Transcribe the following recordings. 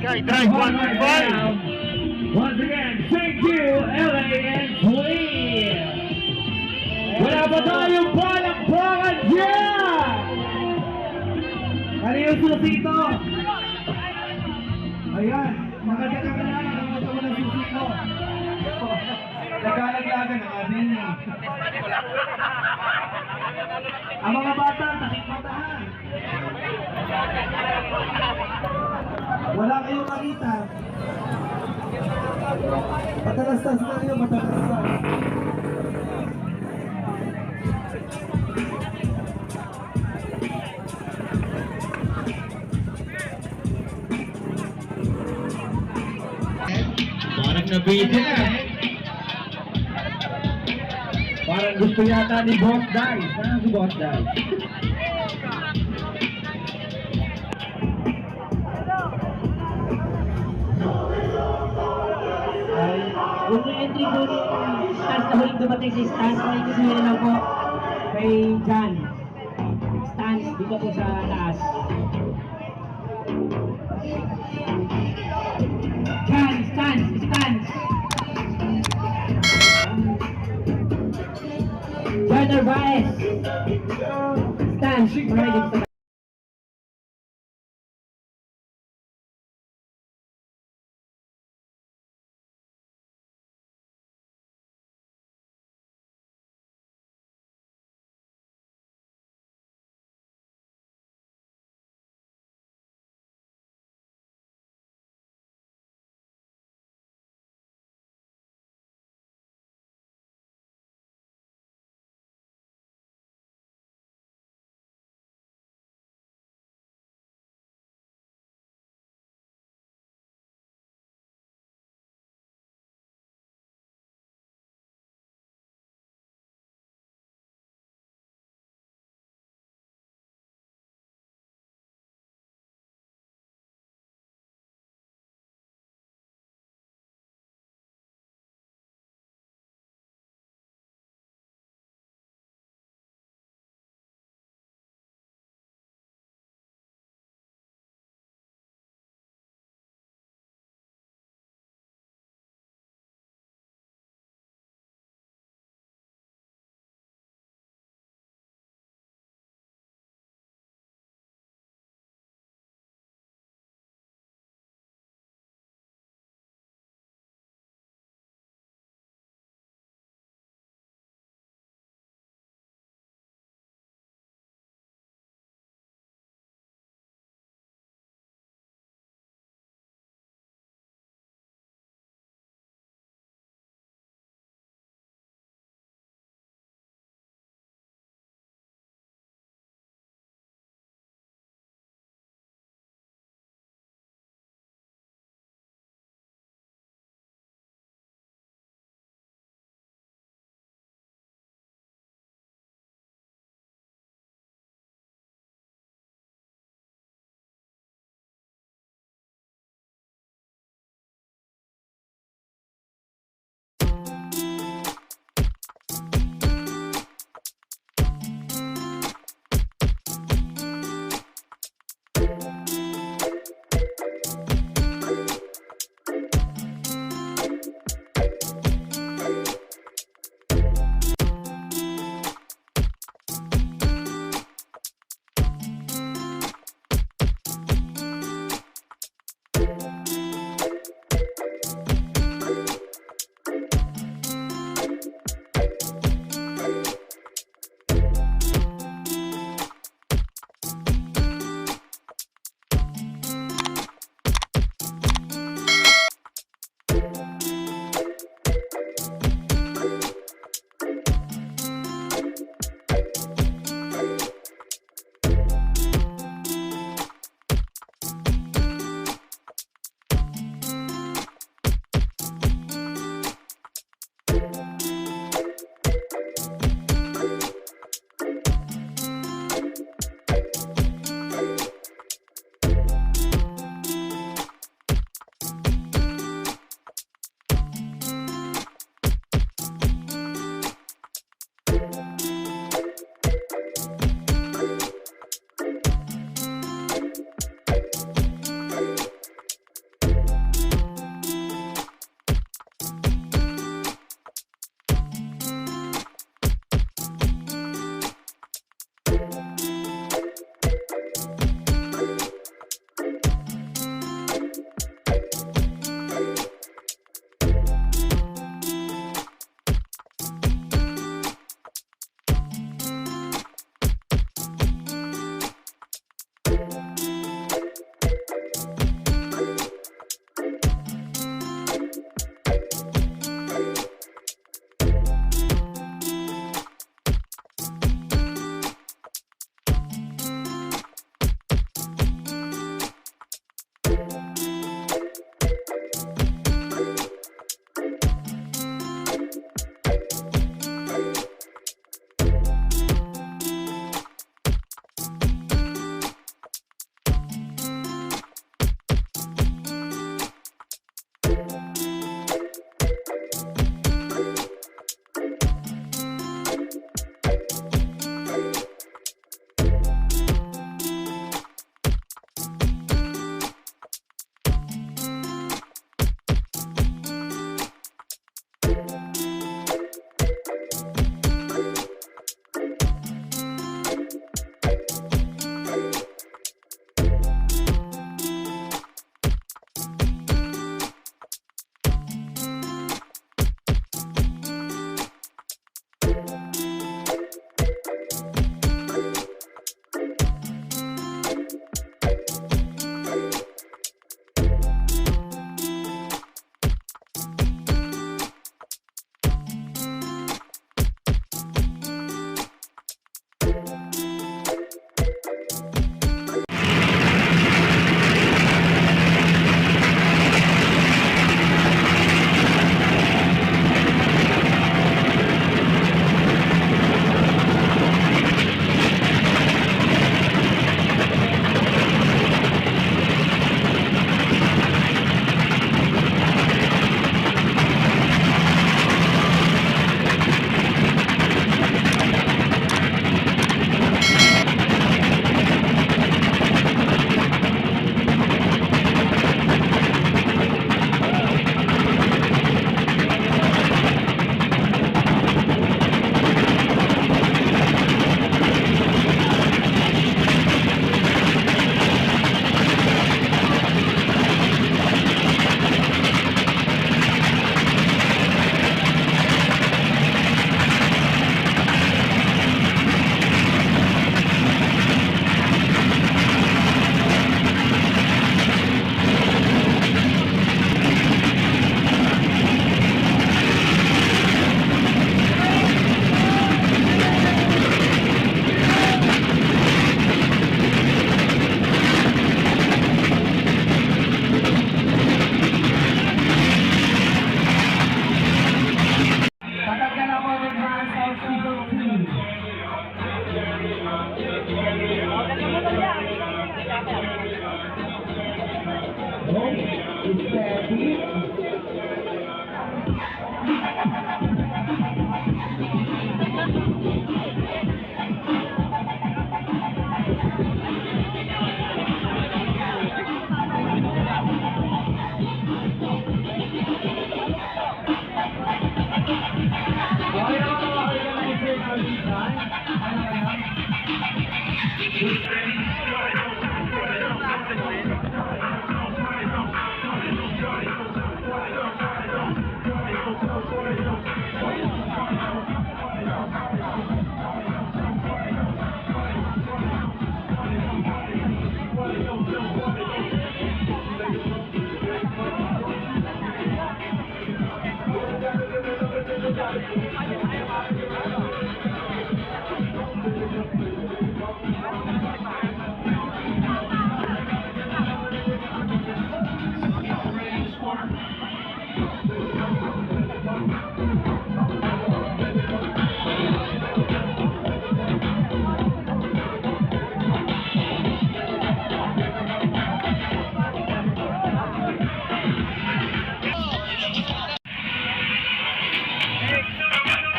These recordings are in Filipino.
Skydrive 125. Once again, thank you, LA and Queen. Wala ba tayong palakpakan dyan? Kanino susito? Ayan, nakaganda ka na, nakaganda mo ng susito. Nagkalaglagan ang ating ang mga bata, nakikmatahan. Wala kayong makita. Matalastas na kayo, matalastas. Parang nabidin na. Parang gusto yata ni Boss Dice. Saan si Boss Dice? Yung entry po ni Stans na huling dumating si Stans, makikita nyo lang po kay John. Stans, dito po sa taas. John, Stans, Stans. John Narvaez. Stans, makikita sa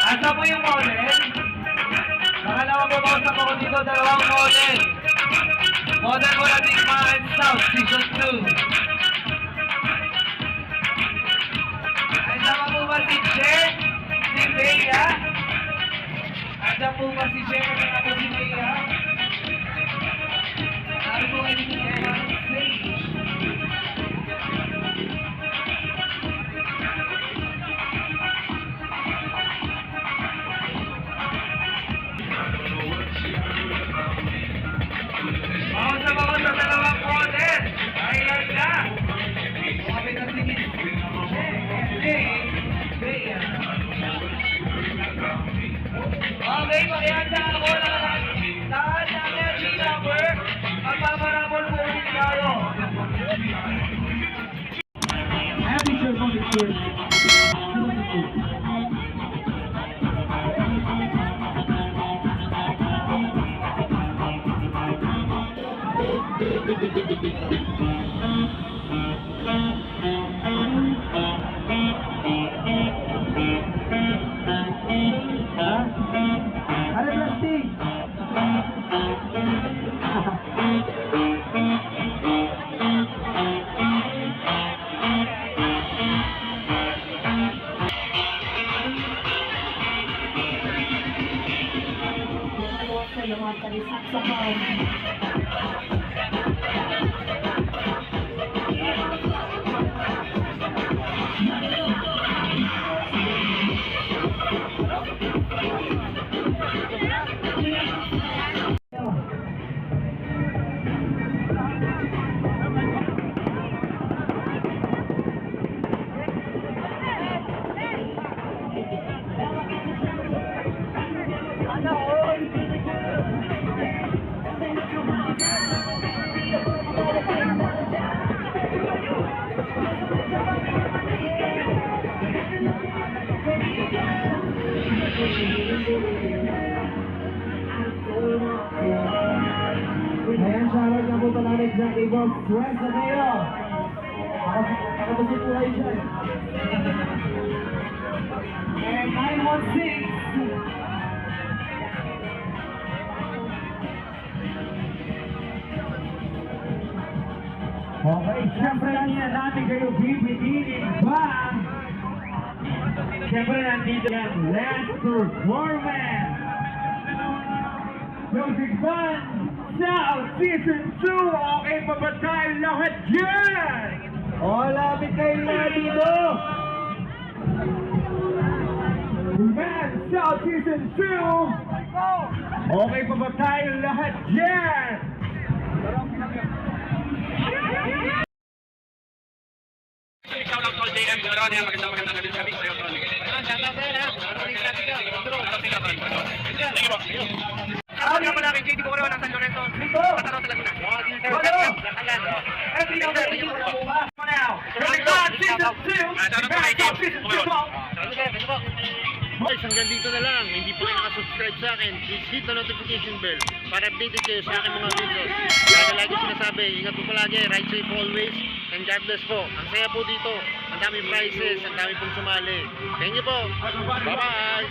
Asa po yung model? Nakalawa po ba sa ako dito, dalawang model. Model mo na Big Man South Season 2. Ay, sama po ba si Jen? Si Bea? Asa po ba si Jen? Asa po si Bea? Sabi po kayo dito sa stage. Sa mga sa dalawang model, ay ganda. Sabi na si okay, pakihanda ako lahat ng energy number. Magpaparabol po ulit tayo. Happy show on the church. Ada plastik. Ayan, shoutout nga po pala ng Jack Ibon. Friends na kayo. Ako po kayo dyan. And 916. Okay, syempre lang yan natin kayo bibiginin ba? Syempre nandito yan, last performance. Yung Big Man South Season 2, okay pa ba tayo lahat dyan? O, lapit kayo na dito. Big Man South Season 2, okay pa ba tayo lahat dyan? Shoutout all JM, gano'n yan, magandang gabi sa iyo. Sige po. Shoutout nga pala kay JD Bocoro ng San Lorenzo. Tataro sa Laguna. Guys, hanggang dito na lang. Hindi pa kayo nakasubscribe sa akin, please hit the notification bell para updated kayo sa aking mga videos. Kaya lagi sinasabi, ingat po palagi, ride safe always, and God bless po. Ang saya po dito, ang daming prizes, ang dami pong sumali. Thank you po. Bye-bye!